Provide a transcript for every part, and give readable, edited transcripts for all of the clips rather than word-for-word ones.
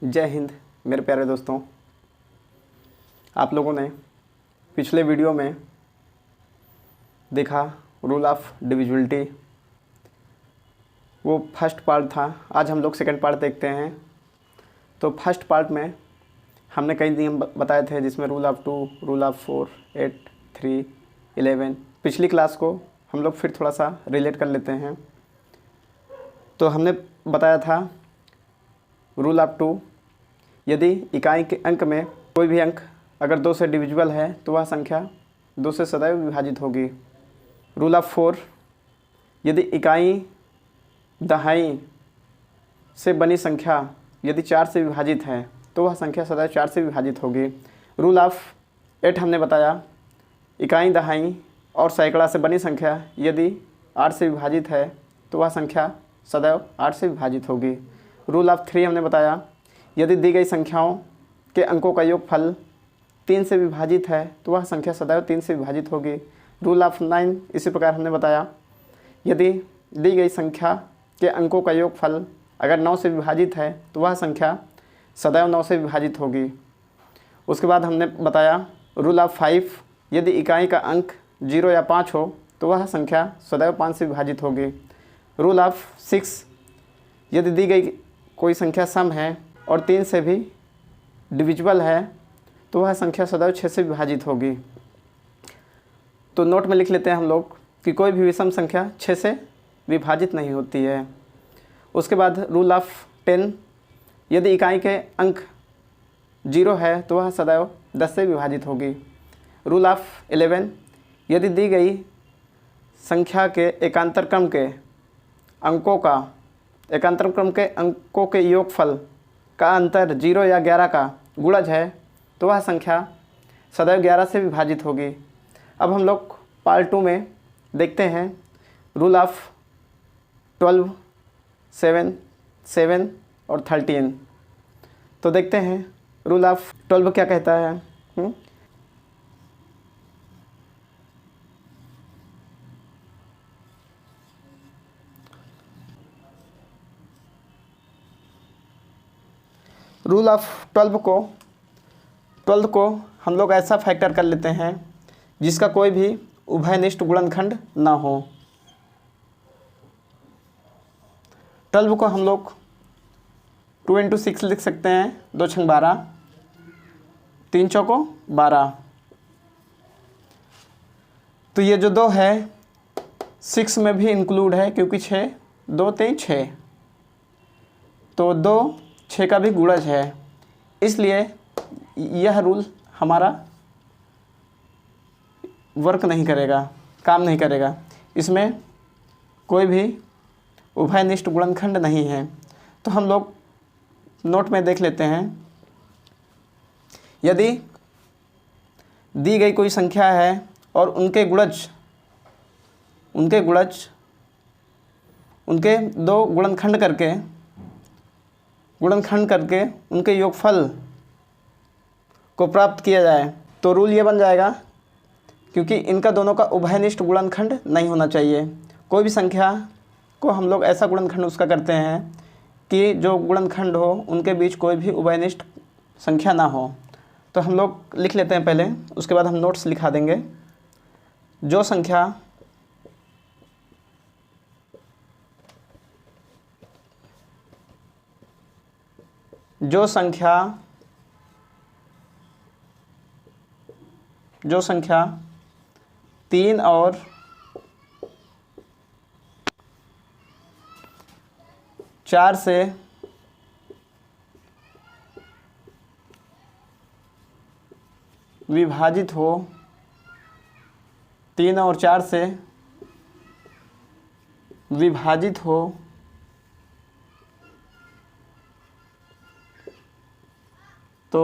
जय हिंद मेरे प्यारे दोस्तों। आप लोगों ने पिछले वीडियो में देखा रूल ऑफ डिविजिबिलिटी, वो फर्स्ट पार्ट था। आज हम लोग सेकंड पार्ट देखते हैं। तो फर्स्ट पार्ट में हमने कई नियम बताए थे, जिसमें रूल ऑफ 2, रूल ऑफ 4, 8, 3, 11। पिछली क्लास को हम लोग फिर थोड़ा सा रिलेट कर लेते हैं। तो हमने बताया था रूल ऑफ 2, यदि इकाई के अंक में कोई भी अंक अगर 2 से डिविजिबल है तो वह संख्या 2 से सदैव विभाजित होगी। रूल ऑफ 4, यदि इकाई दहाई से बनी संख्या यदि 4 से विभाजित है तो वह संख्या सदैव 4 से विभाजित होगी। रूल ऑफ 8 हमने बताया, इकाई दहाई और सैकड़ा से बनी संख्या यदि 8 से विभाजित है तो वह संख्या सदैव 8 से विभाजित होगी। रूल ऑफ 3 हमने बताया, यदि दी गई संख्याओं के अंकों का योगफल 3 से विभाजित है तो वह संख्या सदैव 3 से विभाजित होगी। रूल ऑफ 9 इसी प्रकार हमने बताया, यदि दी गई संख्या के अंकों का योगफल अगर 9 से विभाजित है तो वह संख्या सदैव 9 से विभाजित होगी। उसके बाद हमने बताया रूल ऑफ 5, यदि इकाई का अंक 0 या 5 हो तो वह संख्या सदैव 5 से विभाजित होगी। रूल ऑफ 6, यदि दी गई कोई संख्या सम है और 3 से भी डिविजिबल है तो वह संख्या सदैव 6 से विभाजित होगी। तो नोट में लिख लेते हैं हम लोग कि कोई भी विषम संख्या 6 से विभाजित नहीं होती है। उसके बाद रूल ऑफ 10, यदि इकाई के अंक 0 है तो वह सदैव 10 से विभाजित होगी। रूल ऑफ 11, यदि दी गई संख्या के एकांतर क्रम के अंकों के योगफल का अंतर 0 या 11 का गुणज है तो वह संख्या सदैव 11 से विभाजित होगी। अब हम लोग पार्ट 2 में देखते हैं रूल ऑफ 12, 7, 7 और 13। तो देखते हैं रूल ऑफ 12 क्या कहता है। रूल ऑफ 12 को हम लोग ऐसा फैक्टर कर लेते हैं जिसका कोई भी उभयनिष्ठ गुणनखंड ना हो। 12 को हम लोग 2 × 6 लिख सकते हैं, 2 × 12, 3 चौको 12। तो ये जो 2 है 6 में भी इंक्लूड है, क्योंकि 6 2 3 6, तो 2 6 का भी गुणज है। इसलिए यह रूल हमारा वर्क नहीं करेगा, काम नहीं करेगा। इसमें कोई भी उभयनिष्ठ गुणनखंड नहीं है। तो हम लोग नोट में देख लेते हैं, यदि दी गई कोई संख्या है और उनके दो गुणनखंड करके उनके योगफल को प्राप्त किया जाए तो रूल ये बन जाएगा, क्योंकि इनका दोनों का उभयनिष्ठ गुणनखंड नहीं होना चाहिए। कोई भी संख्या को हम लोग ऐसा गुणनखंड उसका करते हैं कि जो गुणनखंड हो उनके बीच कोई भी उभयनिष्ठ संख्या ना हो। तो हम लोग लिख लेते हैं पहले, उसके बाद हम नोट्स लिखा देंगे। जो संख्या 3 और 4 से विभाजित हो, 3 और 4 से विभाजित हो तो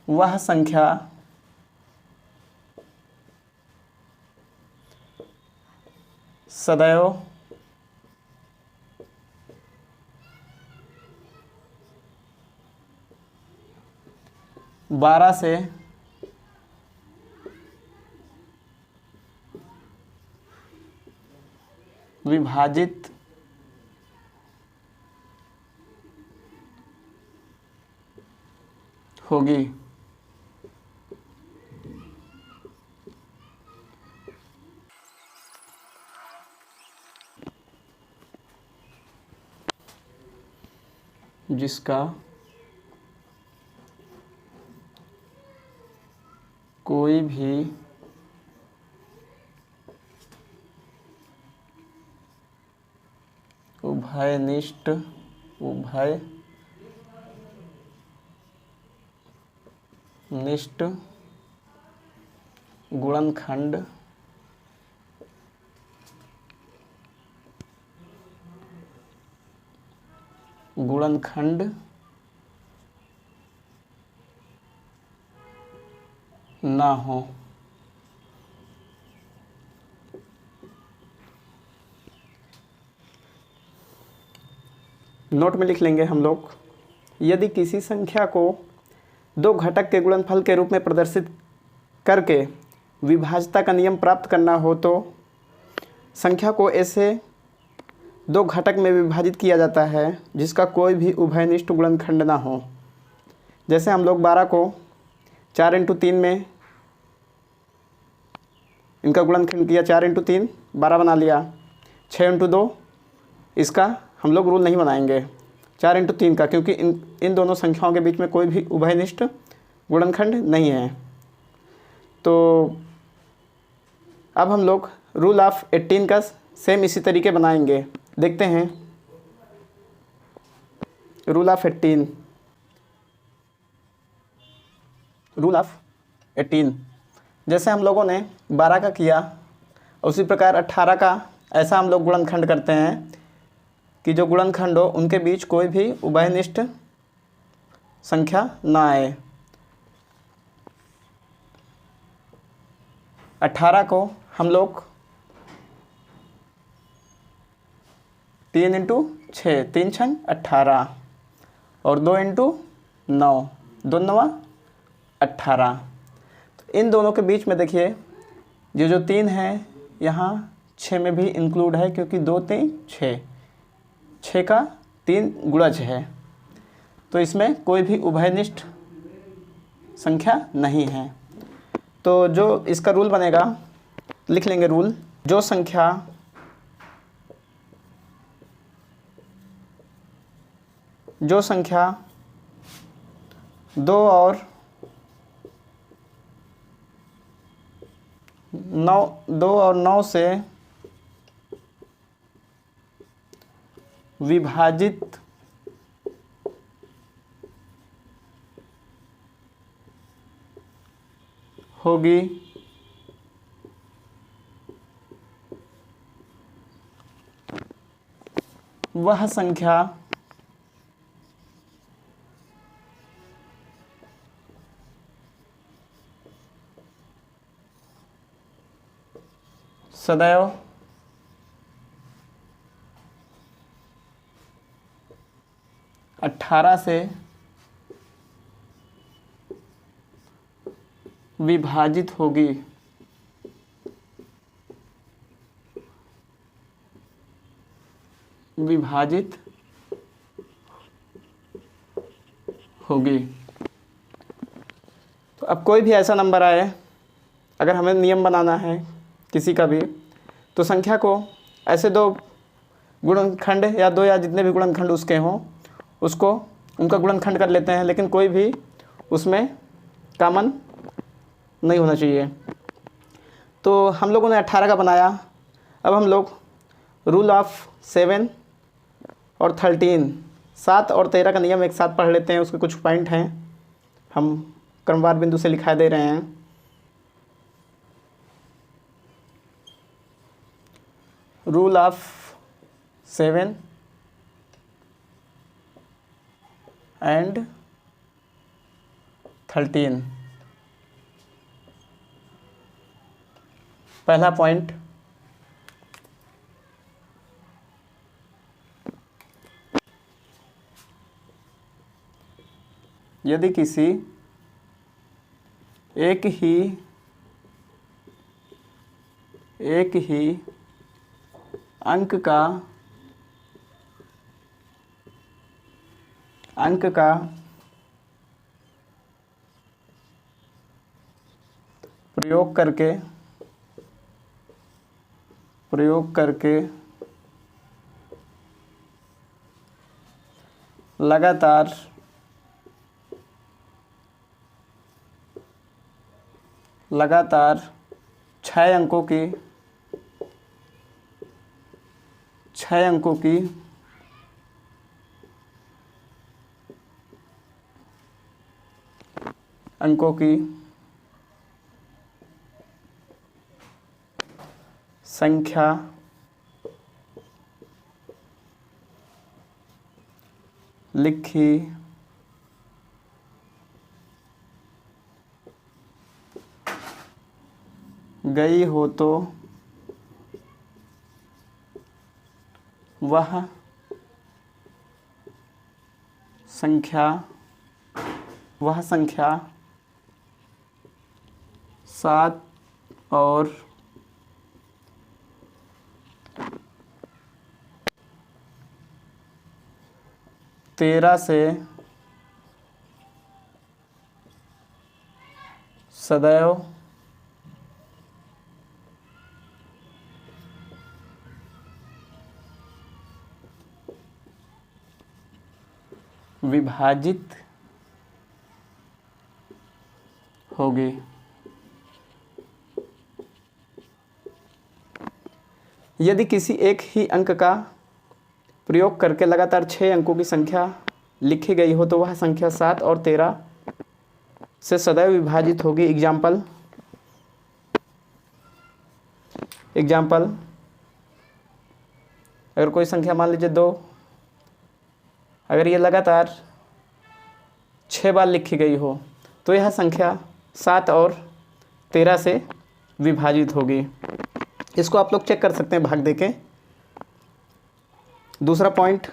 वह संख्या सदैव 12 से विभाजित होगी। जिसका कोई भी उभयनिष्ठ गुणनखंड ना हो। नोट में लिख लेंगे हम लोग, यदि किसी संख्या को दो घटक के गुणनफल के रूप में प्रदर्शित करके विभाज्यता का नियम प्राप्त करना हो तो संख्या को ऐसे दो घटक में विभाजित किया जाता है जिसका कोई भी उभयनिष्ठ गुणनखंड ना हो। जैसे हम लोग 12 को 4×3 में इनका गुणनखंड किया, 4×3 12 बना लिया। 6×2 इसका हम लोग रूल नहीं बनाएंगे 4×3 का, क्योंकि इन दोनों संख्याओं के बीच में कोई भी उभयनिष्ठ गुणनखंड नहीं है। तो अब हम लोग रूल ऑफ 18 का सेम इसी तरीके बनाएंगे। देखते हैं रूल ऑफ 18। रूल ऑफ 18 जैसे हम लोगों ने 12 का किया, उसी प्रकार 18 का ऐसा हम लोग गुणनखंड करते हैं कि जो गुणनखंड हो उनके बीच कोई भी उभयनिष्ठ संख्या ना आए। 18 को हम लोग 3×6, 3 छंग 18 और 2×9, 2 9 18। तो इन दोनों के बीच में देखिए ये जो 3 है यहाँ 6 में भी इंक्लूड है, क्योंकि 2 3 6, 6 का 3 गुणज है। तो इसमें कोई भी उभयनिष्ठ संख्या नहीं है। तो जो इसका रूल बनेगा, लिख लेंगे रूल, जो संख्या जो संख्या 2 और 9 से विभाजित होगी वह संख्या सदैव अठारह से विभाजित होगी। तो अब कोई भी ऐसा नंबर आए, अगर हमें नियम बनाना है किसी का भी, तो संख्या को ऐसे दो गुणनखंड या दो या जितने भी गुणनखंड उसके हों उसको उनका गुणनखंड कर लेते हैं, लेकिन कोई भी उसमें कॉमन नहीं होना चाहिए। तो हम लोगों ने 18 का बनाया। अब हम लोग रूल ऑफ 7 और 13, 7 और 13 का नियम एक साथ पढ़ लेते हैं। उसके कुछ पॉइंट हैं, हम क्रमवार बिंदु से लिखा दे रहे हैं। Rule of 7 and 13। पहला पॉइंट, यदि किसी एक ही अंक का प्रयोग करके लगातार 6 अंकों की संख्या लिखी गई हो तो वह संख्या 7 और 13 से सदैव विभाजित होगी। यदि किसी एक ही अंक का प्रयोग करके लगातार 6 अंकों की संख्या लिखी गई हो तो वह संख्या 7 और 13 से सदैव विभाजित होगी। एग्जाम्पल अगर कोई संख्या मान लीजिए 2, अगर ये लगातार 6 बार लिखी गई हो तो यह संख्या 7 और 13 से विभाजित होगी। इसको आप लोग चेक कर सकते हैं भाग देके। दूसरा पॉइंट,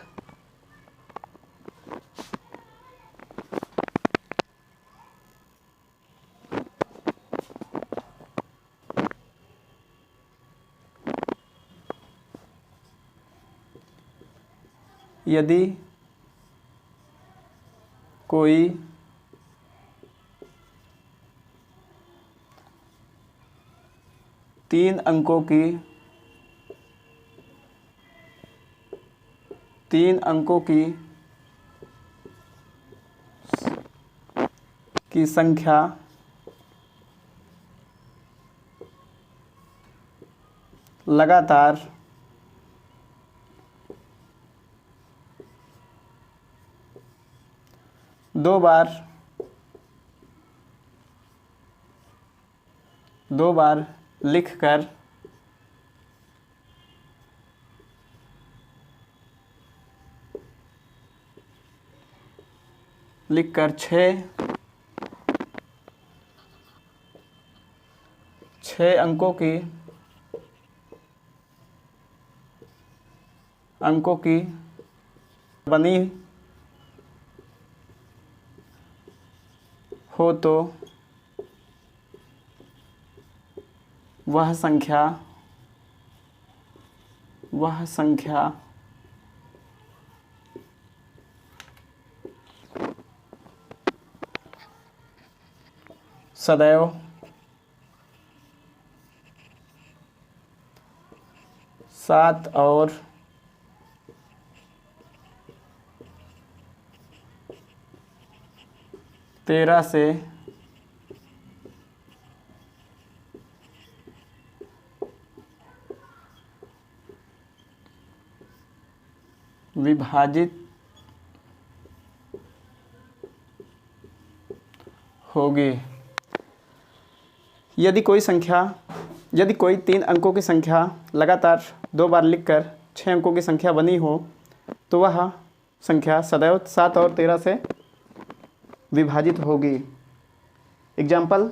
यदि कोई तीन अंकों की संख्या लगातार 2 बार लिखकर 6 अंकों की बनी हो तो वह संख्या सदैव 7 और 13 से विभाजित होगी। यदि कोई 3 अंकों की संख्या लगातार 2 बार लिखकर 6 अंकों की संख्या बनी हो तो वह संख्या सदैव 7 और 13 से विभाजित होगी। एग्जाम्पल,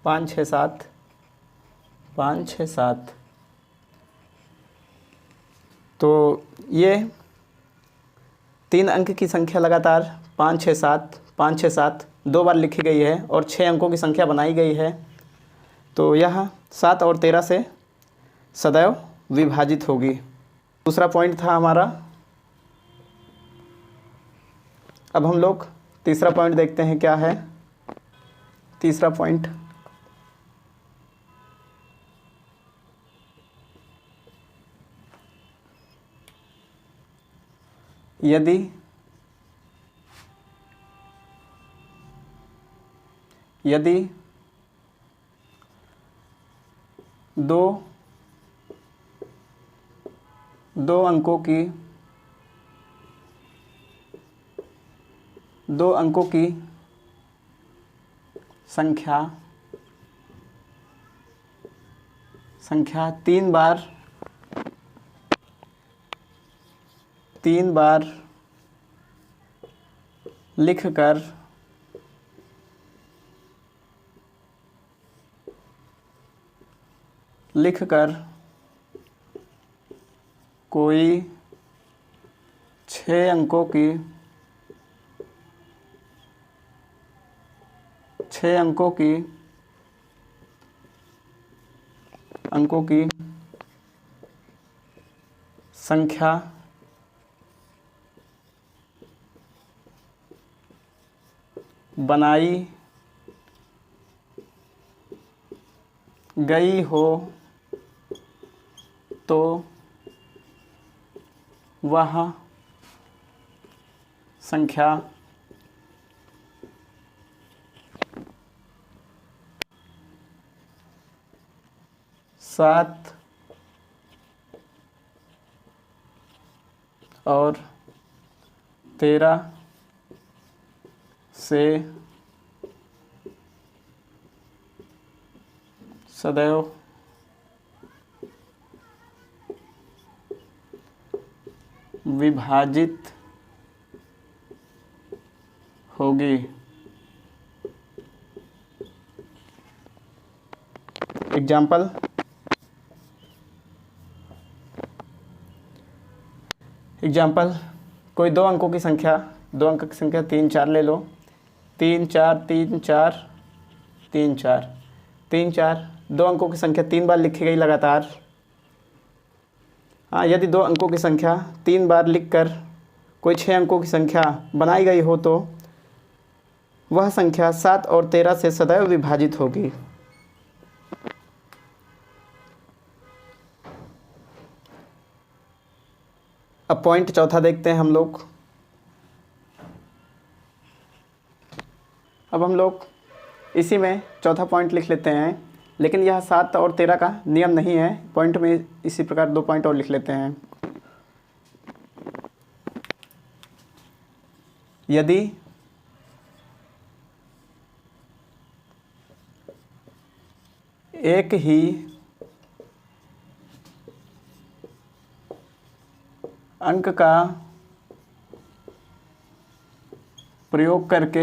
पाँच छः सात। तो ये 3 अंक की संख्या लगातार 5 6 7 5 6 7 2 बार लिखी गई है और 6 अंकों की संख्या बनाई गई है, तो यह 7 और 13 से सदैव विभाजित होगी। दूसरा पॉइंट था हमारा। अब हम लोग तीसरा पॉइंट देखते हैं क्या है। तीसरा पॉइंट, यदि दो अंकों की संख्या 3 बार लिखकर कोई 6 अंकों की संख्या बनाई गई हो तो वह संख्या 7 और 13 से सदैव विभाजित होगी। एग्जाम्पल, कोई 2 अंकों की संख्या 3 4 ले लो। 3 4 3 4 3 4 3 4 2 अंकों की संख्या 3 बार लिखी गई लगातार। हाँ, यदि 2 अंकों की संख्या 3 बार लिखकर कोई 6 अंकों की संख्या बनाई गई हो तो वह संख्या 7 और 13 से सदैव विभाजित होगी। अब पॉइंट चौथा देखते हैं हम लोग। अब हम लोग इसी में चौथा पॉइंट लिख लेते हैं, लेकिन यह 7 और 13 का नियम नहीं है। पॉइंट में इसी प्रकार 2 पॉइंट और लिख लेते हैं। यदि एक ही अंक का प्रयोग करके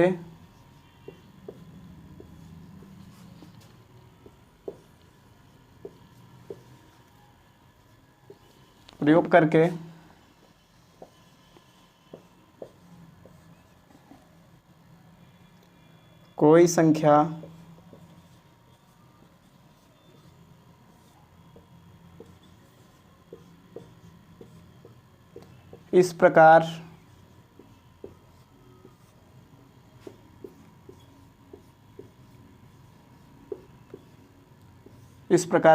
कोई संख्या इस प्रकार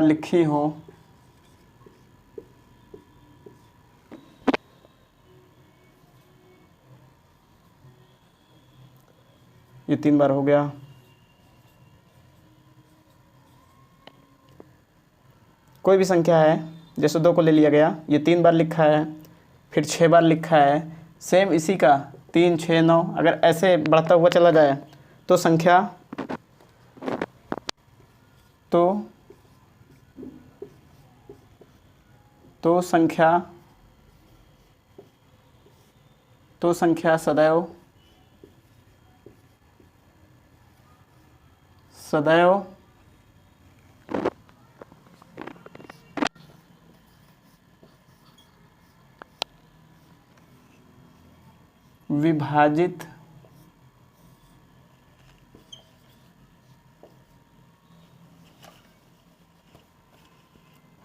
लिखी हो ये 3 बार हो गया। कोई भी संख्या है, जैसे 2 को ले लिया गया, ये 3 बार लिखा है, फिर 6 बार लिखा है। सेम इसी का 3 6 9 अगर ऐसे बढ़ता हुआ चला जाए तो संख्या सदैव विभाजित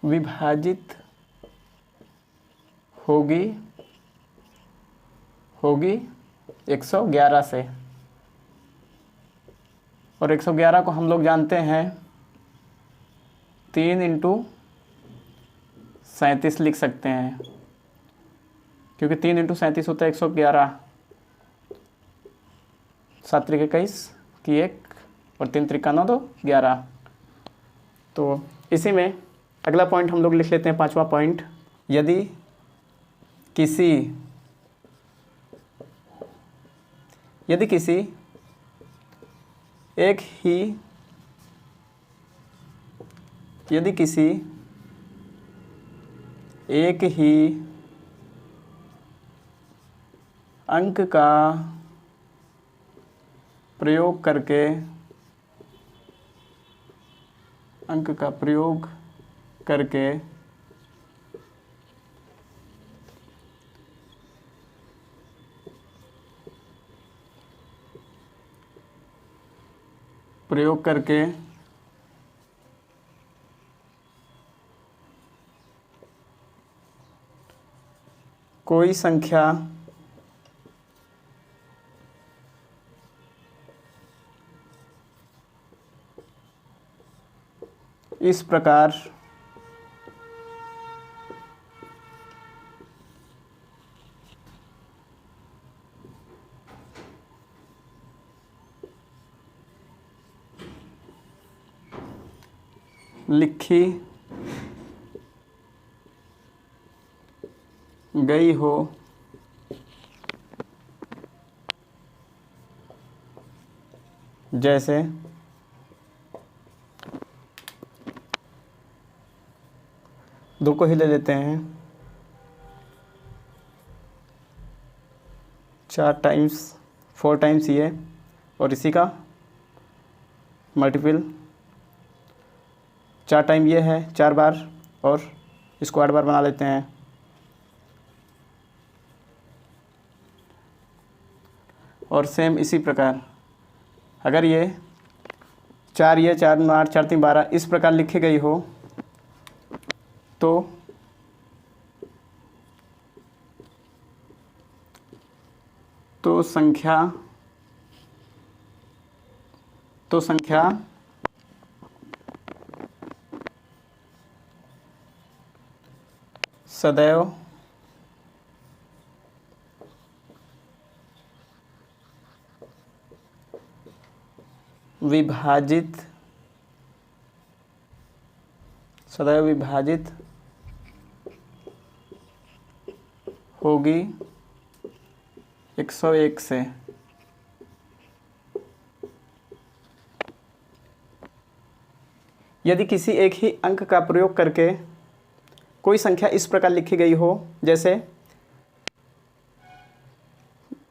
विभाजित होगी 111 से, और 111 को हम लोग जानते हैं 3 × 37 लिख सकते हैं, क्योंकि 3 × 37 होता है 111, 7 त्रिक 21 की 1 और 3 त्रिक 9 2 11। तो इसी में अगला पॉइंट हम लोग लिख लेते हैं, 5वां पॉइंट। यदि किसी एक ही अंक का प्रयोग करके कोई संख्या इस प्रकार लिखी गई हो जैसे 2 को ही ले लेते हैं, 4 टाइम्स 4 टाइम्स ये और इसी का मल्टीपल 4 टाइम ये है 4 बार, और इसको 8 बार बना लेते हैं। और सेम इसी प्रकार अगर ये 4 ये 4 9 8 4 3 12 इस प्रकार लिखी गई हो तो संख्या सदैव विभाजित होगी 101 से। यदि किसी एक ही अंक का प्रयोग करके कोई संख्या इस प्रकार लिखी गई हो, जैसे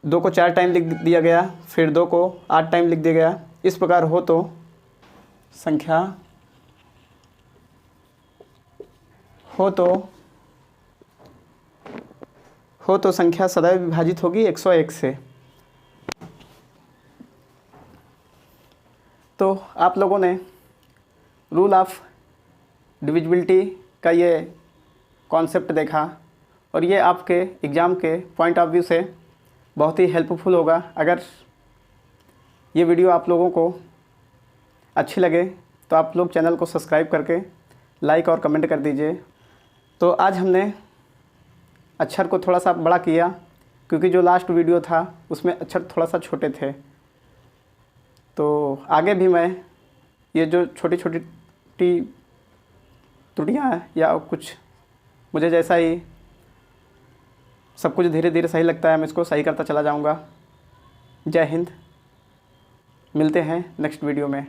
2 को 4 टाइम लिख दिया गया, फिर 2 को 8 टाइम लिख दिया गया, इस प्रकार हो तो संख्या सदैव विभाजित होगी 101 से। तो आप लोगों ने रूल ऑफ डिविजिबिलिटी का ये कॉन्सेप्ट देखा, और ये आपके एग्ज़ाम के पॉइंट ऑफ व्यू से बहुत ही हेल्पफुल होगा। अगर ये वीडियो आप लोगों को अच्छी लगे तो आप लोग चैनल को सब्सक्राइब करके लाइक और कमेंट कर दीजिए। तो आज हमने अक्षर को थोड़ा सा बड़ा किया, क्योंकि जो लास्ट वीडियो था उसमें अक्षर थोड़ा सा छोटे थे। तो आगे भी मैं ये जो छोटी छोटी त्रुटियाँ हैं या कुछ मुझे जैसा ही सब कुछ धीरे धीरे सही लगता है, मैं इसको सही करता चला जाऊँगा। जय हिंद, मिलते हैं नेक्स्ट वीडियो में।